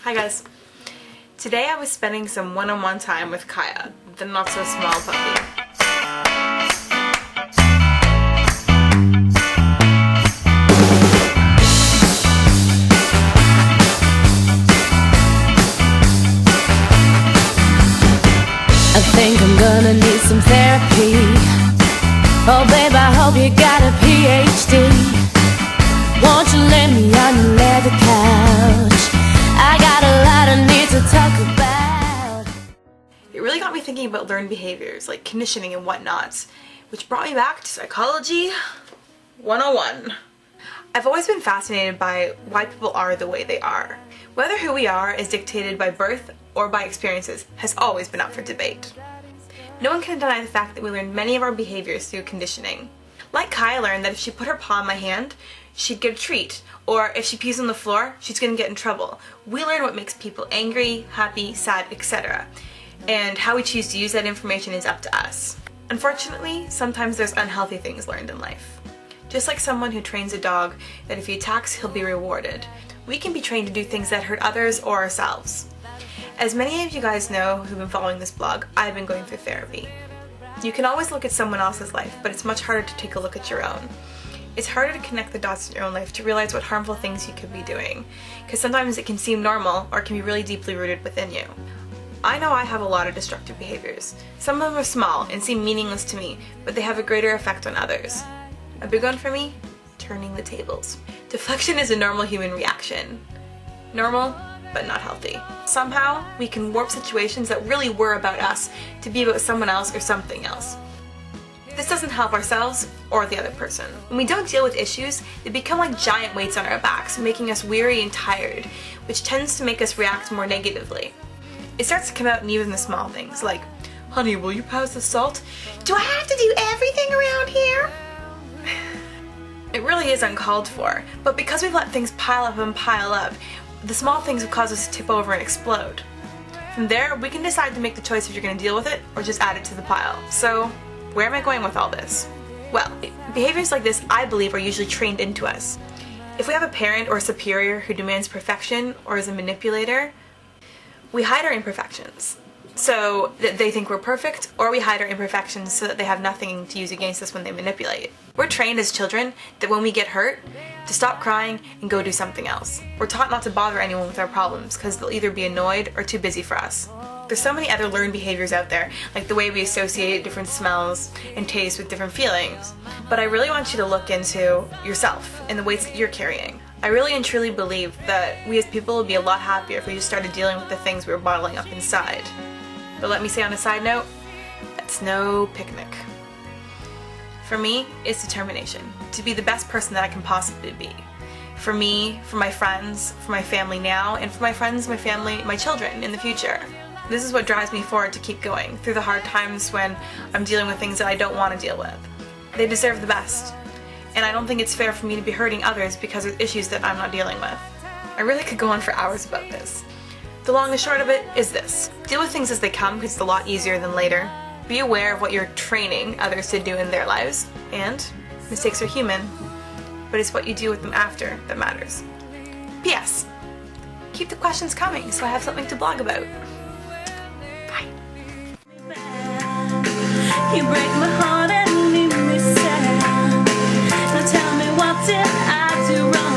Hi guys. Today I was spending some one-on-one time with Kaya, the not-so-small puppy. I think I'm gonna need some therapy. Oh babe, I hope you got a PhD. Won't you lay me on the leather couch? I got a lot I need to talk about. It really got me thinking about learned behaviors, like conditioning and whatnot, which brought me back to Psychology 101. I've always been fascinated by why people are the way they are. Whether who we are is dictated by birth or by experiences has always been up for debate. No one can deny the fact that we learn many of our behaviors through conditioning. Like Kaya learned that if she put her paw in my hand, she'd get a treat, or if she pees on the floor, she's gonna get in trouble. We learn what makes people angry, happy, sad, etc. And how we choose to use that information is up to us. Unfortunately, sometimes there's unhealthy things learned in life. Just like someone who trains a dog that if he attacks, he'll be rewarded. We can be trained to do things that hurt others or ourselves. As many of you guys know who've been following this blog, I've been going through therapy. You can always look at someone else's life, but it's much harder to take a look at your own. It's harder to connect the dots in your own life to realize what harmful things you could be doing, because sometimes it can seem normal or it can be really deeply rooted within you. I know I have a lot of destructive behaviors. Some of them are small and seem meaningless to me, but they have a greater effect on others. A big one for me? Turning the tables. Deflection is a normal human reaction. Normal, but not healthy. Somehow, we can warp situations that really were about us to be about someone else or something else. This doesn't help ourselves or the other person. When we don't deal with issues, they become like giant weights on our backs, making us weary and tired, which tends to make us react more negatively. It starts to come out in even the small things, like, honey, will you pass the salt? Do I have to do everything around here? It really is uncalled for, but because we've let things pile up and pile up, the small things will cause us to tip over and explode. From there, we can decide to make the choice if you're going to deal with it or just add it to the pile. So, where am I going with all this? Well, behaviors like this, I believe, are usually trained into us. If we have a parent or a superior who demands perfection or is a manipulator, we hide our imperfections so that they think we're perfect, or we hide our imperfections so that they have nothing to use against us when they manipulate. We're trained as children that when we get hurt, to stop crying and go do something else. We're taught not to bother anyone with our problems because they'll either be annoyed or too busy for us. There's so many other learned behaviors out there, like the way we associate different smells and tastes with different feelings. But I really want you to look into yourself and the weights that you're carrying. I really and truly believe that we as people would be a lot happier if we just started dealing with the things we were bottling up inside. But let me say on a side note, that's no picnic. For me, it's determination, to be the best person that I can possibly be. For me, for my friends, for my family now, and for my friends, my family, my children in the future. This is what drives me forward to keep going, through the hard times when I'm dealing with things that I don't want to deal with. They deserve the best. And I don't think it's fair for me to be hurting others because of issues that I'm not dealing with. I really could go on for hours about this. The long and short of it is this. Deal with things as they come because it's a lot easier than later. Be aware of what you're training others to do in their lives. And mistakes are human, but it's what you do with them after that matters. P.S. Keep the questions coming so I have something to blog about. Bye. You break my heart and leave me sad. Now tell me, what did I do wrong?